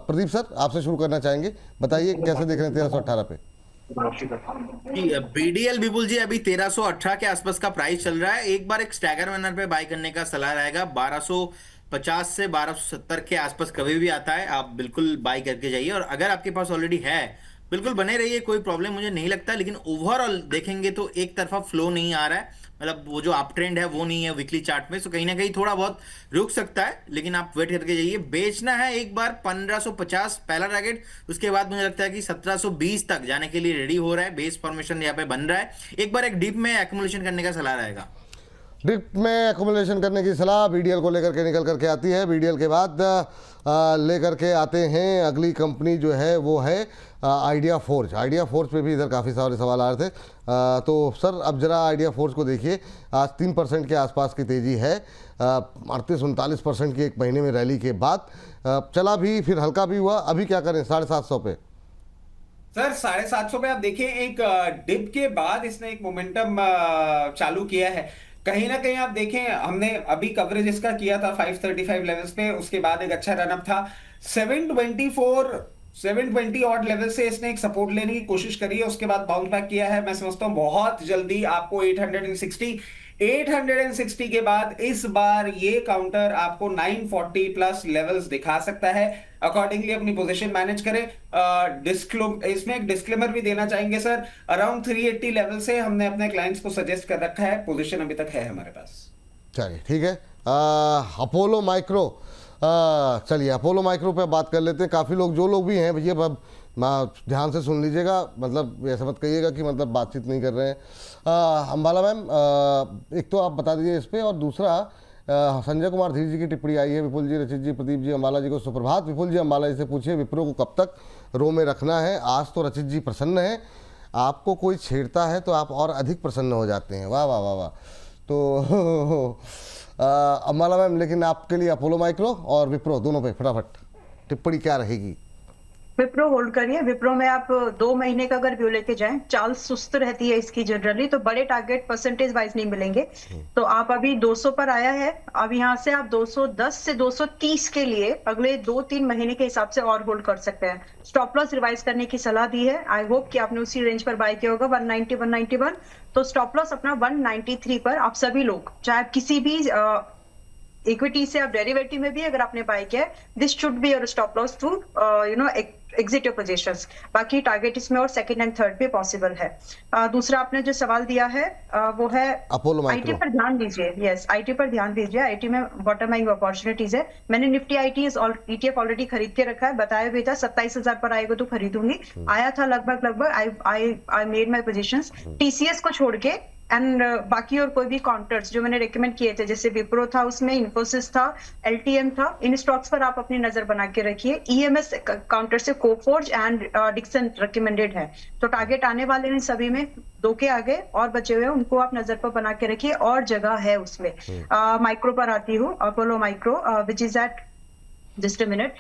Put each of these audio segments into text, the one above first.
Pradeep sir आपसे शुरू करना चाहेंगे, बताइए कैसे देख रहे हैं 1318 पे? बीडीएल विपुल जी अभी 1318 के आसपास का प्राइस चल रहा है। एक बार एक स्टैगर मैनर पे बाय करने का सलाह रहेगा। 1250 से 1270 के आसपास कभी भी आता है, आप बिल्कुल बाय करके जाइए। और अगर आपके पास ऑलरेडी है, बिल्कुल बने रहिए, कोई प्रॉब्लम मुझे नहीं लगता। लेकिन ओवरऑल देखेंगे तो एक तरफा फ्लो नहीं आ रहा है, मतलब वो जो अप ट्रेंड है वो नहीं है वीकली चार्ट में। सो कहीं ना कहीं थोड़ा बहुत रुक सकता है, लेकिन आप वेट करके जाइए। बेचना है एक बार 1550 पहला टारगेट, उसके बाद मुझे लगता है कि 1720 तक जाने के लिए रेडी हो रहा है। बेस फॉर्मेशन यहाँ पे बन रहा है। एक बार एक डीप में एक्युमुलेशन करने का सलाह रहेगा। डिप में एक्युमुलेशन करने की सलाह बीडीएल को लेकर के निकल करके आती है। बीडीएल के बाद लेकर के आते हैं अगली कंपनी जो है वो है आइडिया फोर्ज। आइडिया फोर्ज पे भी इधर काफ़ी सारे सवाल आ रहे थे। तो सर अब जरा आइडिया फोर्ज को देखिए, आज 3% के आसपास की तेज़ी है। 38-39% की एक महीने में रैली के बाद चला भी, फिर हल्का भी हुआ। अभी क्या करें 750 पे? सर 750 पे आप देखिए, एक डिप के बाद इसने एक मोमेंटम चालू किया है। कहीं ना कहीं आप देखें, हमने अभी कवरेज इसका किया था 535 लेवल्स पे, उसके बाद एक अच्छा रनअप था 724 720 ऑड लेवल से इसने एक सपोर्ट लेने की कोशिश करी है, उसके बाद बाउंस बैक किया है। मैं समझता हूं बहुत जल्दी आपको 860 के बाद इस बार ये काउंटर आपको 940 प्लस लेवल्स दिखा सकता है। अकॉर्डिंगली अपनी पोजीशन मैनेज करें। इसमें एक डिस्क्लेमर भी देना चाहेंगे सर, अराउंड 380 लेवल से हमने अपने क्लाइंट्स को सजेस्ट कर रखा है, पोजीशन अभी तक है हमारे पास। चलिए ठीक है। अपोलो माइक्रो, चलिए अपोलो माइक्रो पे बात कर लेते हैं। काफ़ी लोग, जो लोग भी हैं भैया, अब ध्यान से सुन लीजिएगा, मतलब ऐसा मत कहिएगा कि मतलब बातचीत नहीं कर रहे हैं। अंबाला मैम, एक तो आप बता दीजिए इस पर, और दूसरा संजय कुमार धीर जी की टिप्पणी आई है। विपुल जी, रचित जी, प्रदीप जी, अंबाला जी को सुप्रभात। विपुल जी अंबाला जी से पूछिए विप्रो को कब तक रो में रखना है? आज तो रचित जी प्रसन्न है, आपको कोई छेड़ता है तो आप और अधिक प्रसन्न हो जाते हैं। वाह वाह वाह वाह। तो अंबाला मैम, लेकिन आपके लिए अपोलो माइक्रो और विप्रो दोनों पे फटाफट टिप्पणी क्या रहेगी? विप्रो होल्ड करिए। विप्रो में आप 2 महीने का अगर व्यू लेके जाएं, चाल सुस्त रहती है इसकी जनरली, तो बड़े टारगेट परसेंटेज वाइज नहीं मिलेंगे। तो आप अभी 200 पर आया है, अब यहाँ से आप 210 से 230 के लिए अगले 2-3 महीने के हिसाब से और होल्ड कर सकते हैं। स्टॉप लॉस रिवाइज करने की सलाह दी है। आई होप कि आपने उसी रेंज पर बाय किया होगा, 190 191। तो स्टॉप लॉस अपना 193 पर आप सभी लोग, चाहे किसी भी इक्विटी से आप डेरिवेटिव में भी अगर आपने बाय किया है, this should be your stop loss to exit your positions. बाकी टारगेट इसमें और सेकंड एंड थर्ड पे पॉसिबल है। दूसरा आपने जो सवाल दिया है वो है अपोलो आईटी पर ध्यान दीजिए। यस, आईटी पर ध्यान दीजिए। आईटी में बॉटम आइंग अपॉर्चुनिटीज है। मैंने निफ्टी आईटी ETF ऑलरेडी खरीद के रखा है, बताया भी था 27,000 पर आएगा तो खरीदूंगी। आया था लगभग I made my positions. TCS को छोड़ के एंड बाकी और कोई भी काउंटर्स जो मैंने रेकमेंड किए थे, जैसे विप्रो था, उसमें इन्फोसिस था, LTM था, इन स्टॉक्स पर आप अपनी नजर बना के रखिए। EMS काउंटर से कोफोर्ज एंड डिक्सन रिकमेंडेड है। तो टारगेट आने वाले हैं सभी में, 2 के आगे और बचे हुए हैं, उनको आप नजर पर बना के रखिए और जगह है उसमें। माइक्रो पर आती हूँ, Apollo micro which is at just a minute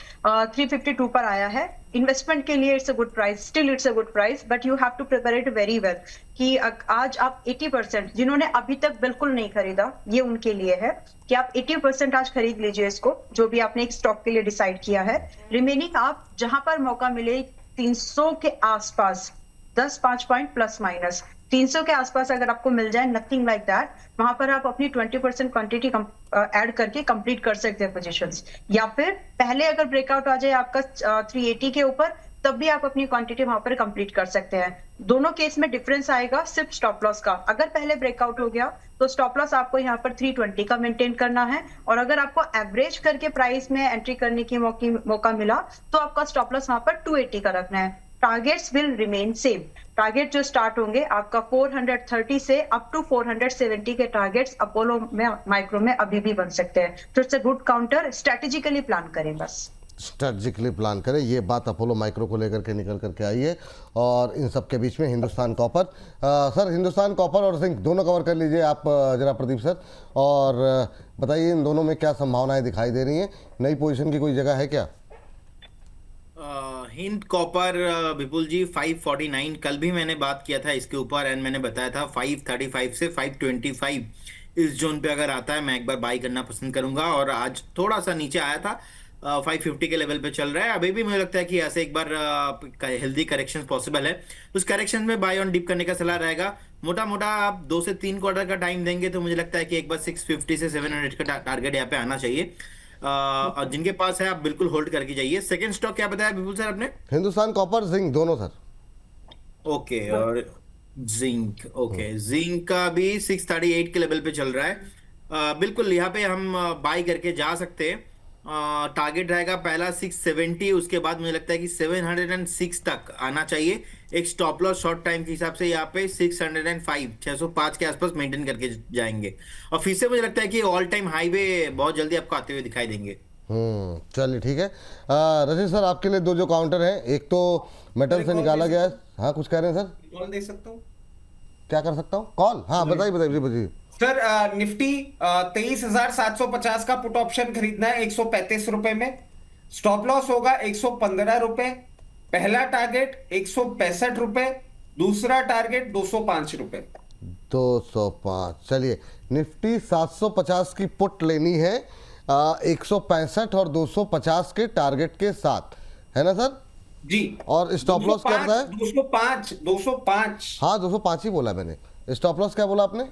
352 पर आया है। इन्वेस्टमेंट के लिए it's a good price, still it's a good price, but you have to prepare it very well कि आज आप 80%, जिन्होंने अभी तक बिल्कुल नहीं खरीदा, ये उनके लिए है कि आप 80% आज खरीद लीजिए इसको, जो भी आपने एक स्टॉक के लिए डिसाइड किया है। रिमेनिंग आप जहां पर मौका मिले 300 के आसपास, 10-5 पॉइंट प्लस माइनस 300 के आसपास अगर आपको मिल जाए, नथिंग लाइक दैट, वहां पर आप अपनी 20% क्वांटिटी ऐड करके कंप्लीट कर सकते हैं पोजीशंस। या फिर पहले अगर ब्रेकआउट आ जाए आपका 380 के ऊपर, तब भी आप अपनी क्वांटिटी वहां पर कंप्लीट कर सकते हैं। दोनों केस में डिफरेंस आएगा सिर्फ स्टॉप लॉस का। अगर पहले ब्रेकआउट हो गया तो स्टॉप लॉस आपको यहाँ पर 320 का मेंटेन करना है, और अगर आपको एवरेज करके प्राइस में एंट्री करने की मौका मिला तो आपका स्टॉप लॉस वहां पर 280 का रखना है। Targets will remain same. Target जो स्टार्ट होंगे आपका 430 से अप टू 470 के टारगेट्स अपोलो में, माइक्रो में अभी भी बन सकते हैं। तो it's a good counter, strategically plan करें, बस स्ट्रेटजिकली प्लान करें। ये बात अपोलो माइक्रो को लेकर के निकल करके आई है। और इन सब के बीच में Hindustan copper, sir Hindustan copper और जिंक दोनों कवर कर लीजिए आप जरा प्रदीप सर, और बताइए इन दोनों में क्या संभावनाएं दिखाई दे रही हैं? नई पोजीशन की कोई जगह है क्या? हिंद कॉपर विपुल जी 549, कल भी मैंने बात किया था इसके ऊपर एंड मैंने बताया था 535 से 525 इस जोन पे अगर आता है मैं एक बार बाई करना पसंद करूंगा। और आज थोड़ा सा नीचे आया था 550 के लेवल पे चल रहा है। अभी भी मुझे लगता है कि ऐसे एक बार हेल्दी करेक्शन पॉसिबल है। उस करेक्शन में बाय ऑन डिप करने का सलाह रहेगा। मोटा मोटा आप 2 से 3 क्वार्टर का टाइम देंगे तो मुझे लगता है कि एक बार 650 से 700 का टारगेट यहाँ पे आना चाहिए। और जिनके पास है आप बिल्कुल होल्ड करके जाइए। सेकंड स्टॉक क्या बताया विपुल सर आपने? हिंदुस्तान कॉपर जिंक दोनों सर। ओके, और जिंक, ओके, जिंक का भी 638 के लेवल पे चल रहा है। बिल्कुल यहाँ पे हम बाई करके जा सकते हैं। टारगेट रहेगा पहला 670, उसके बाद मुझे लगता है कि 706 तक आना चाहिए। एक स्टॉप लॉस शॉर्ट टाइम के हिसाब से यहाँ पे 605 के आसपास मेंटेन करके जाएंगे। और फिर से मुझे लगता है कि ऑल टाइम हाई पे बहुत जल्दी आपको आते हुए दिखाई देंगे। चलिए ठीक है। रजनीश सर आपके लिए दो जो काउंटर हैं, एक तो मेटल से निकाला गया है। हाँ कुछ कह रहे हैं सर? कॉल दे सकता हूँ? क्या कर सकता हूँ? कॉल? हाँ बताइए बताइए बताइए। सर निफ्टी 23,750 का पुट ऑप्शन खरीदना है 135 रुपए में। स्टॉप लॉस होगा 115 रुपए। पहला टारगेट 165 रुपए, दूसरा टारगेट 205 रुपए। 205। चलिए, निफ्टी 750 की पुट लेनी है 165 और 250 के टारगेट के साथ, है ना सर? जी। और स्टॉप लॉस क्या बताया? 205। हाँ 205 ही बोला मैंने। स्टॉप लॉस क्या बोला आपने?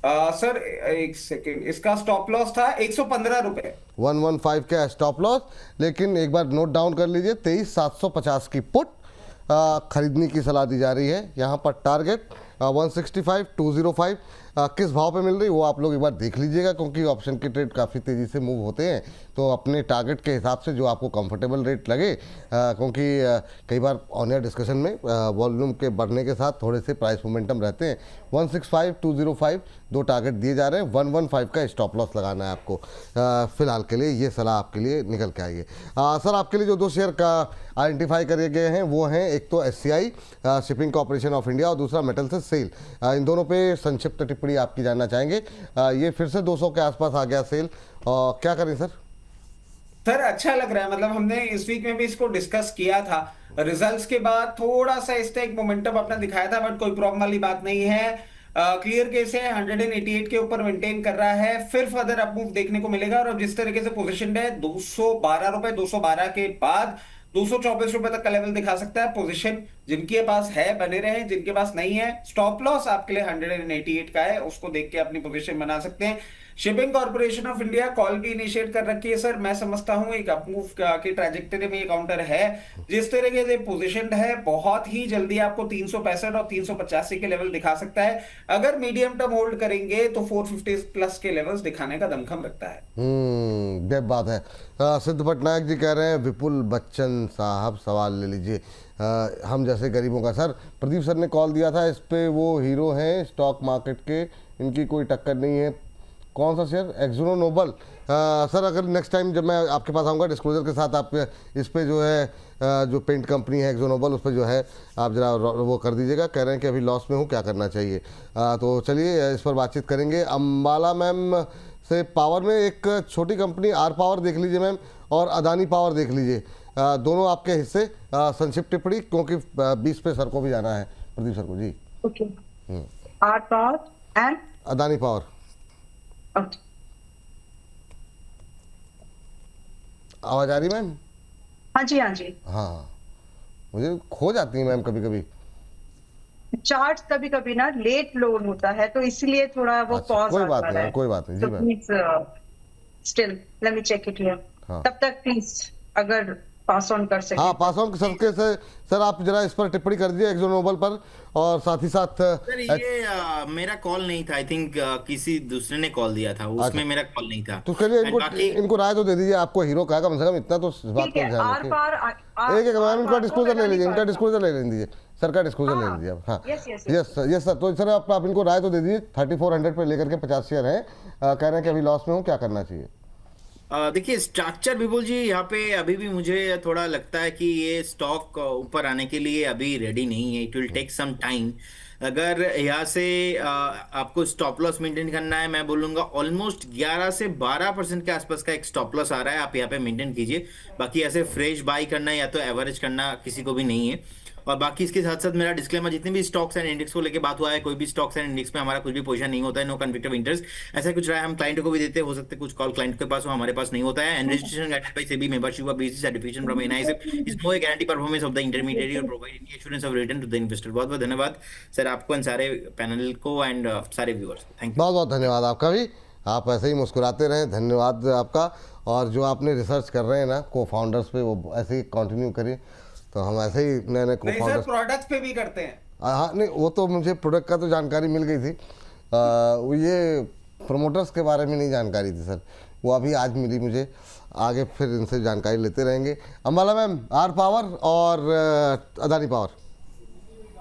सर एक सेकेंड, इसका स्टॉप लॉस था 115 रुपए। 115 का स्टॉप लॉस, लेकिन एक बार नोट डाउन कर लीजिए 23,750 की पुट खरीदने की सलाह दी जा रही है। यहाँ पर टारगेट 165, 205 किस भाव पे मिल रही वो आप लोग एक बार देख लीजिएगा, क्योंकि ऑप्शन के ट्रेड काफ़ी तेज़ी से मूव होते हैं। तो अपने टारगेट के हिसाब से जो आपको कंफर्टेबल रेट लगे, क्योंकि कई बार ऑन एयर डिस्कशन में वॉल्यूम के बढ़ने के साथ थोड़े से प्राइस मोमेंटम रहते हैं। 165, 205 दो टारगेट दिए जा रहे हैं। 115 का स्टॉप लॉस लगाना है आपको। फिलहाल के लिए ये सलाह आपके लिए निकल के आई है। सर आपके लिए जो दो शेयर का आइडेंटिफाई करे गए हैं वो हैं, एक तो SCI shipping corporation of India और दूसरा मेटल से सेल। इन दोनों पे संक्षिप्त टिप्पणी आपकी जानना चाहेंगे। ये फिर से 200 के आसपास आ गया सेल, और क्या करें सर? सर अच्छा लग रहा है, मतलब हमने इस वीक में भी इसको डिस्कस किया था। रिजल्ट्स के बाद थोड़ा सा इसने एक मोमेंटम अपना दिखाया था, बट कोई प्रॉब्लम वाली बात नहीं है। क्लियर केस है, 188 के ऊपर मेंटेन कर रहा है। फिर फर्दर अप मूव देखने को मिलेगा। और अब जिस तरीके से पोजीशन है 212 रुपए, 212 के बाद 224 रुपए तक का लेवल दिखा सकता है। पोजीशन जिनके पास है बने रहे, जिनके पास नहीं है स्टॉप लॉस आपके लिए 188 का है, उसको देख के अपनी पोजीशन बना सकते हैं। Shipping corporation of India call भी इनिशिएट कर रखी है सर। मैं समझता हूं एक अपमूव की ट्रैजेक्टरी में ये काउंटर है। जिस तरीके से पोजीशनड है बहुत ही जल्दी आपको 365 और 385 के लेवल दिखा सकता है। अगर मीडियम टर्म होल्ड करेंगे तो 450 प्लस के लेवल्स दिखाने का दमखम रखता है। बेब बात है। सिद्ध पटनायक जी कह रहे हैं विपुल बच्चन साहब सवाल ले लीजिए। हम जैसे गरीबों का। सर प्रदीप सर ने कॉल दिया था इस पे, वो हीरो हैं स्टॉक मार्केट के, इनकी कोई टक्कर नहीं है। कौन सा शेयर? एक्सोनो नोबल। सर अगर नेक्स्ट टाइम जब मैं आपके पास आऊँगा डिस्क्लोजर के साथ, आप इस पे जो है जो पेंट कंपनी है एक्सोनो नोबल, उस पर जो है आप जरा वो कर दीजिएगा। कह रहे हैं कि अभी लॉस में हूँ, क्या करना चाहिए। तो चलिए इस पर बातचीत करेंगे। अम्बाला मैम से पावर में एक छोटी कंपनी आर पावर देख लीजिए मैम, और अदानी पावर देख लीजिए। दोनों आपके हिस्से। संक्षिप्त टिप्पणी, क्योंकि 20 पे सर को भी जाना है, प्रदीप सर को जी। Okay, R power and Adani power. आवाज आ रही मैम? हाँ जी, हाँ जी। हाँ मुझे खो जाती है मैम कभी कभी। चार्ट कभी कभी ना लेट लोड होता है, तो इसलिए थोड़ा वो अच्छा, पॉज कोई बात आता नहीं है। कोई बात नहीं जी तो ma'am. Please still let me check it here. हाँ। तब तक प्लीज अगर पास ऑन कर सके। हाँ पास ऑन सबके से सर आप जरा इस पर टिप्पणी कर दीजिए एक्सो नोबल पर, और साथ ही साथ सर ये मेरा कॉल नहीं था। आई थिंक किसी दूसरे ने कॉल दिया था, उसमें मेरा कॉल नहीं था। तो चलिए And बाकी इनको राय तो दे दीजिए। आपको हीरो कहा कम से कम इतना तो इस बात ठीक का है, ध्यान आर रखिए। पार एक मैम इनका डिस्क्लोजर ले लीजिए, इनका डिस्क्लोजर ले लीजिए, सर का डिस्क्लोजर ले लीजिए आप। हाँ यस सर। तो सर आप इनको राय तो दे दीजिए। 3400 पे लेकर के 50 शेयर हैं, कह रहे हैं कि अभी लॉस में हूँ, क्या करना चाहिए? देखिए स्ट्रक्चर विपुल जी, यहाँ पे अभी भी मुझे थोड़ा लगता है कि ये स्टॉक ऊपर आने के लिए अभी रेडी नहीं है। It will take some time. अगर यहाँ से आपको स्टॉप लॉस मेंटेन करना है, मैं बोलूँगा ऑलमोस्ट 11 से 12% के आसपास का एक स्टॉप लॉस आ रहा है, आप यहाँ पे मेंटेन कीजिए। बाकी ऐसे फ्रेश बाई करना या तो एवरेज करना किसी को भी नहीं है। और बाकी इसके साथ साथ मेरा डिस्क्लेमर, जितने भी स्टॉक्स एंड इंडेक्स को लेकर बात हुआ है, कोई भी स्टॉक्स एंड इंडेक्स में हमारा कुछ भी पोजीशन नहीं होता है, नो कॉन्फ्लिक्ट ऑफ इंटरेस्ट। ऐसा कुछ रहा है हम क्लाइंट को भी देते हो सकते हैं, कुछ कॉल क्लाइंट के पास हो, हमारे पास नहीं होता है। And registration guided by SEBI, membership of BC, certification from NISF is no guarantee performance of the intermediary और provide any assurance of return to the investor. बहुत बहुत धन्यवाद सर आपको एंड सारे पैनल को एंड सारे व्यूअर्स को, थैंक यू। बहुत बहुत धन्यवाद आपका भी, आप ऐसे ही मुस्कुराते रहें, धन्यवाद आपका। और जो आपने रिसर्च कर रहे हैं ना को फाउंडर्स पे, वो ऐसे ही कंटिन्यू करिए, तो हम ऐसे ही नए नए को नहीं सर, फाउंडर्स। प्रोडक्ट्स पे भी करते हैं। हाँ नहीं, वो तो मुझे प्रोडक्ट का तो जानकारी मिल गई थी, वो ये प्रमोटर्स के बारे में नहीं जानकारी थी सर, वो अभी आज मिली मुझे। आगे फिर इनसे जानकारी लेते रहेंगे। अंबाला मैम, आर पावर और अदानी पावर।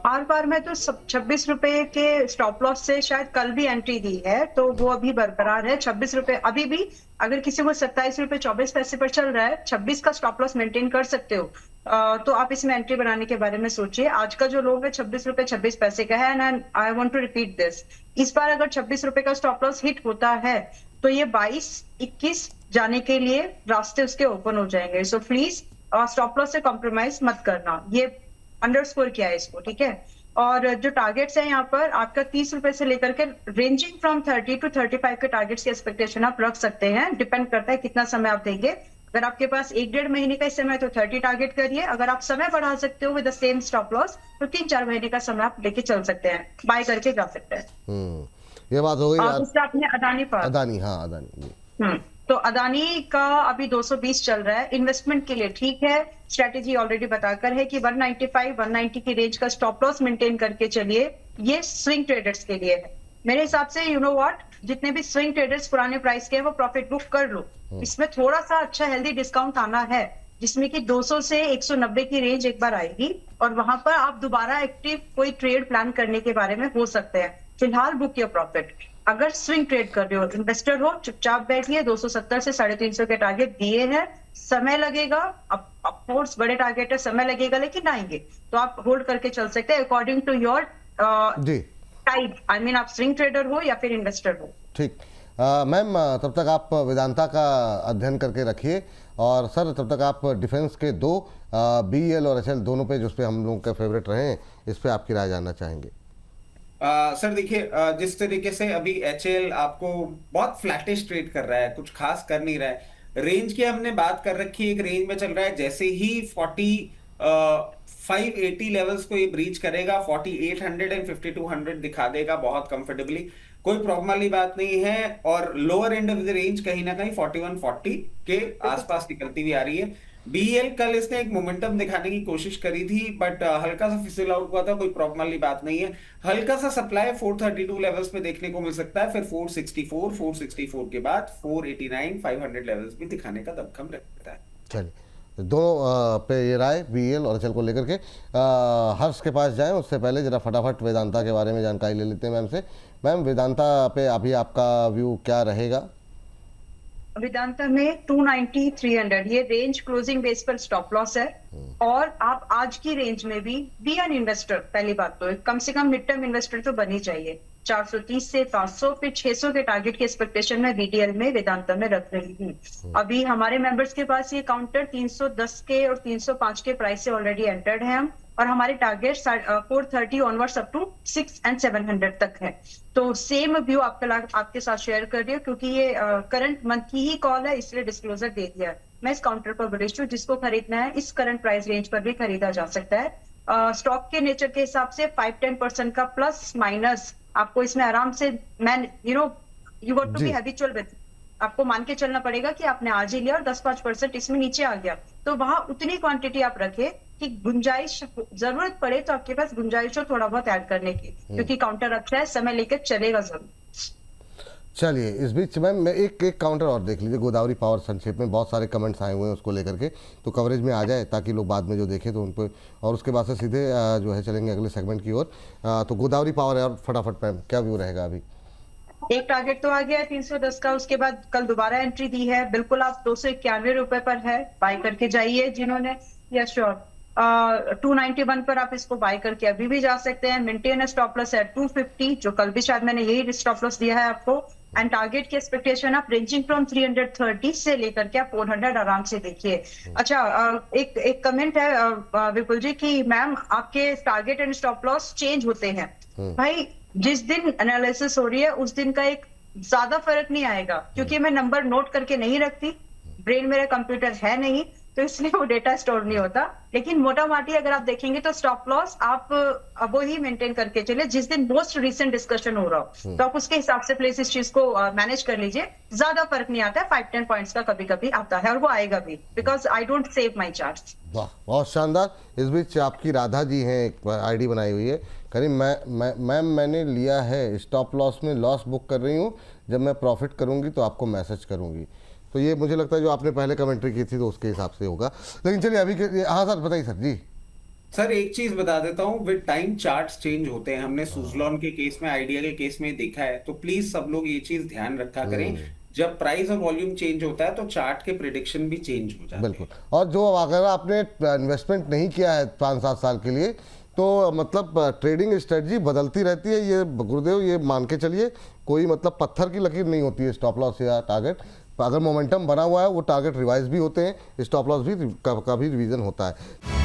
आर पार में तो 26 रुपए के स्टॉप लॉस से शायद कल भी एंट्री दी है, तो वो अभी बरकरार है 26 रुपए। अभी भी अगर किसी को 27 रुपए 24 पैसे पर चल रहा है, 26 का स्टॉप लॉस मेंटेन कर सकते हो, तो आप इसमें एंट्री बनाने के बारे में सोचिए। आज का जो लोग है 26 रुपए 26 पैसे का है, and I want to repeat this, इस बार अगर 26 रुपए का स्टॉप लॉस हिट होता है तो ये 22-21 जाने के लिए रास्ते उसके ओपन हो जाएंगे। सो प्लीज स्टॉप लॉस से कॉम्प्रोमाइज मत करना, ये अंडरस्कोर किया है इसको, ठीक है। और जो टारगेट्स है यहाँ पर आपका 30 रुपए से लेकर के रेंजिंग फ्रॉम 30 to 35 के टारगेट्स की एक्सपेक्टेशन आप रख सकते हैं। डिपेंड करता है कितना समय आप देंगे। अगर आपके पास 1-1.5 महीने का समय है तो 30 टारगेट करिए। अगर आप समय बढ़ा सकते हो with the same stop loss तो 3-4 महीने का समय आप लेके चल सकते हैं, बाय करके जा सकते हैं। ये बात हो गई और उससे आपने अदानी पर अदानी, हाँ अदानी जी। तो अदानी का अभी 220 चल रहा है, इन्वेस्टमेंट के लिए ठीक है। स्ट्रेटेजी ऑलरेडी बताकर है कि 195-190 की रेंज का स्टॉप लॉस मेंटेन करके चलिए, ये स्विंग ट्रेडर्स के लिए है। मेरे हिसाब से यू नो व्हाट, जितने भी स्विंग ट्रेडर्स पुराने प्राइस के हैं वो प्रॉफिट बुक कर लो। इसमें थोड़ा सा अच्छा हेल्दी डिस्काउंट आना है, जिसमें कि 200 से 190 की रेंज एक बार आएगी, और वहां पर आप दोबारा एक्टिव कोई ट्रेड प्लान करने के बारे में हो सकते हैं। फिलहाल बुक योर प्रॉफिट। अगर स्विंग ट्रेड कर रहे हो, इन्वेस्टर हो, चुपचाप बैठिए। 270 से 350 के टारगेट दिए हैं, समय लगेगा, अब कोर्स बड़े टारगेट है, समय लगेगा लेकिन आएंगे, तो आप होल्ड करके चल सकते हैं according to your G type. I mean आप स्विंग ट्रेडर हो या फिर इन्वेस्टर हो। ठीक। मैम तब तक आप वेदांता का अध्ययन करके रखिए, और सर तब तक आप डिफेंस के 2 BEL और HL दोनों पे, जिस पे हम लोगों का फेवरेट रहे हैं, इस पे आपकी राय जानना चाहेंगे। सर देखिए, जिस तरीके से अभी HL आपको बहुत फ्लैटिश ट्रेड कर रहा है, कुछ खास कर नहीं रहा है। रेंज की हमने बात कर रखी है, एक रेंज में चल रहा है। जैसे ही 580 लेवल्स को ये ब्रीच करेगा, 4800 एंड 5200 दिखा देगा बहुत कंफर्टेबली, कोई प्रॉब्लम वाली बात नहीं है। और lower end of the range कहीं ना कहीं 4140 के आसपास निकलती हुई आ रही है। BEL कल इसने एक मोमेंटम दिखाने की कोशिश करी थी, बट हल्का सा फिसल आउट हुआ था, कोई प्रॉब्लम वाली बात नहीं है। हल्का सा सप्लाई 432 लेवल्स पे देखने को मिल सकता है, फिर 464 के बाद 489 500 लेवल्स भी दिखाने का दमखम रहता है। चलिए, दोनों पे ये राय BEL और HL को लेकर के हर्ष के पास जाएं, उससे पहले जरा फटाफट वेदांता के बारे में जानकारी ले लेते हैं मैम से। मैम, वेदांता पे अभी आपका व्यू क्या रहेगा? वेदांता में 290-300 ये रेंज क्लोजिंग बेस पर स्टॉप लॉस है, और आप आज की रेंज में भी बी एन इन्वेस्टर। पहली बात तो कम से कम मिड टर्म इन्वेस्टर तो बनी चाहिए। 430 से 500 फिर 600 के टारगेट की एक्सपेक्टेशन में VDL में वेदांता में रख रही हूँ। अभी हमारे मेंबर्स के पास ये काउंटर 310 के और 305 के प्राइस से ऑलरेडी एंटर्ड है हम, और हमारे target 430 onwards up to 600 and 700 तक है। तो सेम व्यू आपके साथ शेयर कर रही हूँ, क्योंकि ये करंट मंथ की ही कॉल है, इसलिए डिस्क्लोजर दे दिया है। मैं इस काउंटर पर बुलिश हूँ, जिसको खरीदना है इस करंट प्राइस रेंज पर भी खरीदा जा सकता है। स्टॉक के नेचर के हिसाब से 5-10% का प्लस माइनस आपको इसमें आराम से, you got to be habitual with, आपको मान के चलना पड़ेगा कि आपने आज ही लिया और 10-5% इसमें नीचे आ गया, तो वहां उतनी क्वांटिटी आप रखें कि गुंजाइश, जरूरत पड़े तो आपके पास गुंजाइश हो थोड़ा बहुत ऐड करने की, क्योंकि काउंटर अच्छा है, समय लेकर चलेगा जरूर। चलिए, इस बीच मैम मैं एक काउंटर और देख लीजिए, गोदावरी पावर। संक्षेप में बहुत सारे कमेंट्स आए हुए हैं उसको लेकर के, तो कवरेज में आ जाए ताकि लोग बाद में जो देखें तो उन पर, और उसके बाद से सीधे जो है चलेंगे अगले सेगमेंट की ओर। तो गोदावरी पावर है, और फटाफट मैम क्या व्यू रहेगा अभी? एक टारगेट तो आ गया है 310 का, उसके बाद कल दोबारा एंट्री दी है। बिल्कुल आप 291 रुपए पर है, बाय करके जाइए जिन्होंने, या श्योर 291 पर आप इसको बाय करके अभी भी जा सकते हैं। मेंटेन स्टॉप लॉस है 250, जो कल भी शायद मैंने यही स्टॉप लॉस दिया है आपको। एंड टारगेट की एक्सपेक्टेशन आप रेंजिंग फ्रॉम 330 से लेकर के आप 400 आराम से देखिए। अच्छा, एक कमेंट है विपुल जी कि मैम आपके target and stop loss change होते हैं। भाई जिस दिन एनालिसिस हो रही है उस दिन का एक ज्यादा फर्क नहीं आएगा, क्योंकि मैं नंबर नोट करके नहीं रखती, ब्रेन मेरा कंप्यूटर है नहीं, तो इसलिए वो डेटा स्टोर नहीं होता। लेकिन मोटा माटी अगर आप देखेंगे तो स्टॉप लॉस आप वो ही मेंटेन करके चले जिस दिन मोस्ट रिसेंट डिस्कशन हो रहा हो, तो आप उसके हिसाब से प्लीज इस चीज को मैनेज कर लीजिए। ज्यादा फर्क नहीं आता है, 5-10 पॉइंट्स का कभी कभी आता है और वो आएगा भी, because I don't save my charts. वाह, बहुत शानदार। इस बीच आपकी राधा जी हैं, एक आईडी बनाई हुई है, करीब मैम मैंने लिया है स्टॉप लॉस में, लॉस बुक कर रही हूँ, जब मैं प्रॉफिट करूँगी तो आपको मैसेज करूँगी। तो ये मुझे लगता है जो आपने पहले कमेंट्री की थी तो उसके हिसाब से होगा। लेकिन चलिए अभी हाँ सर बताइए सर जी। सर एक चीज बता देता हूँ, विद टाइम चार्ट्स चेंज होते हैं, हमने सुजलॉन के केस में, आइडिया के केस में देखा है, तो प्लीज सब लोग ये चीज ध्यान रखा करें, जब प्राइस और वॉल्यूम चेंज होता है तो चार्ट के प्रिडिक्शन भी चेंज हो जाते हैं। बिल्कुल। और जो अगर आपने इन्वेस्टमेंट नहीं किया है 5-7 साल के लिए, तो मतलब ट्रेडिंग स्ट्रेटजी बदलती रहती है, ये गुरुदेव ये मान के चलिए, कोई मतलब पत्थर की लकीर नहीं होती है स्टॉप लॉस या टारगेट। अगर मोमेंटम बना हुआ है वो टारगेट रिवाइज भी होते हैं, स्टॉप लॉस भी का भी रिवीजन होता है।